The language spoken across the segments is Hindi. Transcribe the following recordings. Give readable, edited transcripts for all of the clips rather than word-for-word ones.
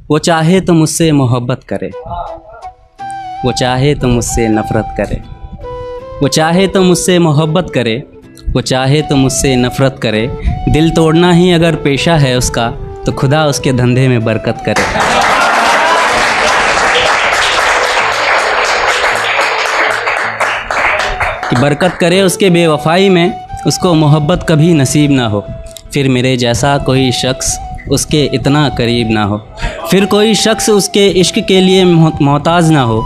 वो चाहे तो मुझसे मोहब्बत करे, वो चाहे तो मुझसे नफ़रत करे, वो चाहे तो मुझसे मोहब्बत करे, वो चाहे तो मुझसे नफ़रत करे। दिल तोड़ना ही अगर पेशा है उसका तो खुदा उसके धंधे में बरकत करे। कि बरकत करे उसके बेवफाई में, उसको मोहब्बत कभी नसीब ना हो। फिर मेरे जैसा कोई शख्स उसके इतना करीब ना हो, फिर कोई शख्स उसके इश्क के लिए मोहताज ना हो,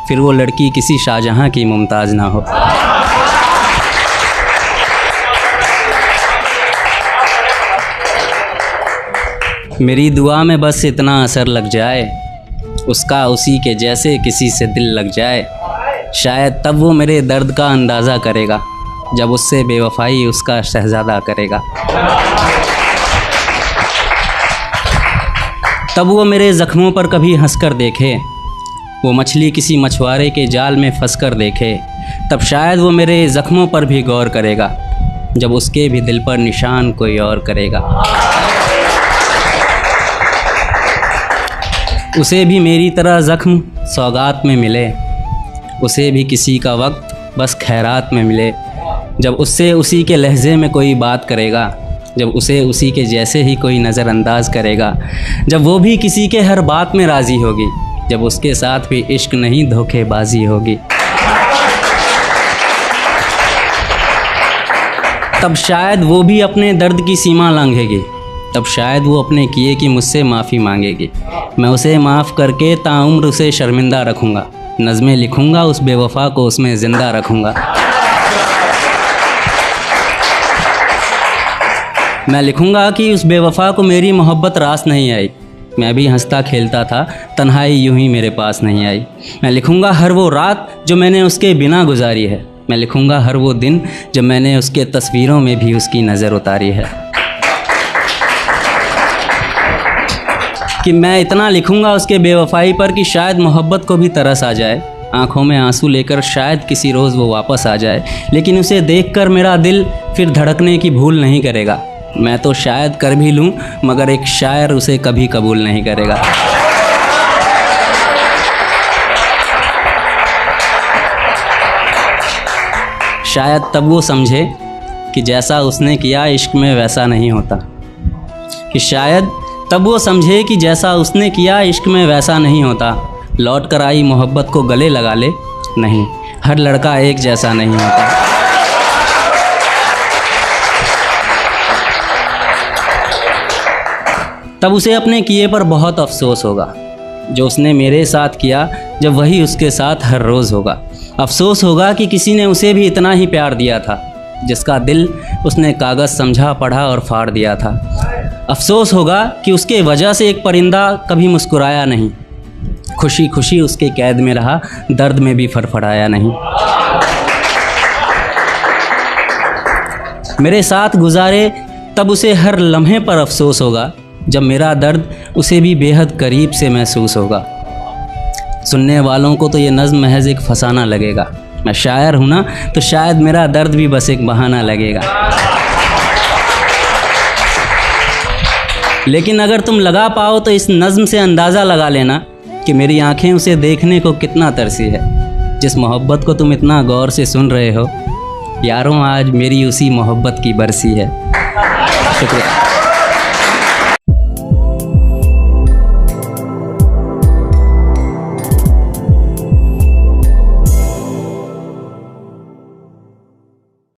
फिर वो लड़की किसी शाहजहां की मुमताज़ ना हो। मेरी दुआ में बस इतना असर लग जाए, उसका उसी के जैसे किसी से दिल लग जाए। शायद तब वो मेरे दर्द का अंदाज़ा करेगा, जब उससे बेवफाई उसका शहज़ादा करेगा। तब वो मेरे ज़ख्मों पर कभी हंस कर देखे, वो मछली किसी मछुआरे के जाल में फंस कर देखे। तब शायद वो मेरे ज़ख्मों पर भी गौर करेगा, जब उसके भी दिल पर निशान कोई और करेगा। उसे भी मेरी तरह ज़ख्म सौगात में मिले, उसे भी किसी का वक्त बस खैरात में मिले। जब उससे उसी के लहजे में कोई बात करेगा, जब उसे उसी के जैसे ही कोई नज़रअंदाज करेगा, जब वो भी किसी के हर बात में राज़ी होगी, जब उसके साथ भी इश्क नहीं धोखेबाजी होगी। तब शायद वो भी अपने दर्द की सीमा लांघेगी, तब शायद वो अपने किए की मुझसे माफ़ी मांगेगी। मैं उसे माफ़ करके ताउम्र उसे शर्मिंदा रखूँगा, नज़में लिखूँगा उस बेवफ़ा को उसमें ज़िंदा रखूँगा। मैं लिखूँगा कि उस बेवफ़ा को मेरी मोहब्बत रास नहीं आई, मैं भी हंसता खेलता था, तन्हाई यूं ही मेरे पास नहीं आई। मैं लिखूँगा हर वो रात जो मैंने उसके बिना गुजारी है, मैं लिखूँगा हर वो दिन जब मैंने उसके तस्वीरों में भी उसकी नज़र उतारी है। कि मैं इतना लिखूँगा उसके बेवफ़ाई पर कि शायद मोहब्बत को भी तरस आ जाए, आँखों में आंसू लेकर शायद किसी रोज़ वो वापस आ जाए। लेकिन उसे देखकर मेरा दिल फिर धड़कने की भूल नहीं करेगा। मैं तो शायद कर भी लूँ, मगर एक शायर उसे कभी कबूल नहीं करेगा। शायद तब वो समझे कि जैसा उसने किया इश्क में वैसा नहीं होता, कि शायद तब वो समझे कि जैसा उसने किया इश्क में वैसा नहीं होता। लौट कर आई मोहब्बत को गले लगा ले, नहीं, हर लड़का एक जैसा नहीं होता। तब उसे अपने किए पर बहुत अफसोस होगा, जो उसने मेरे साथ किया जब वही उसके साथ हर रोज़ होगा। अफसोस होगा कि किसी ने उसे भी इतना ही प्यार दिया था, जिसका दिल उसने कागज़ समझा, पढ़ा और फाड़ दिया था। अफसोस होगा कि उसके वजह से एक परिंदा कभी मुस्कुराया नहीं, खुशी खुशी उसके कैद में रहा, दर्द में भी फड़फड़ाया नहीं। मेरे साथ गुजारे तब उसे हर लम्हे पर अफसोस होगा, जब मेरा दर्द उसे भी बेहद करीब से महसूस होगा। सुनने वालों को तो ये नज़्म महज एक फसाना लगेगा, मैं शायर हूँ ना, तो शायद मेरा दर्द भी बस एक बहाना लगेगा। लेकिन अगर तुम लगा पाओ तो इस नज़्म से अंदाज़ा लगा लेना कि मेरी आंखें उसे देखने को कितना तरसी है, जिस मोहब्बत को तुम इतना गौर से सुन रहे हो। यारों, आज मेरी उसी मोहब्बत की बरसी है। शुक्रिया।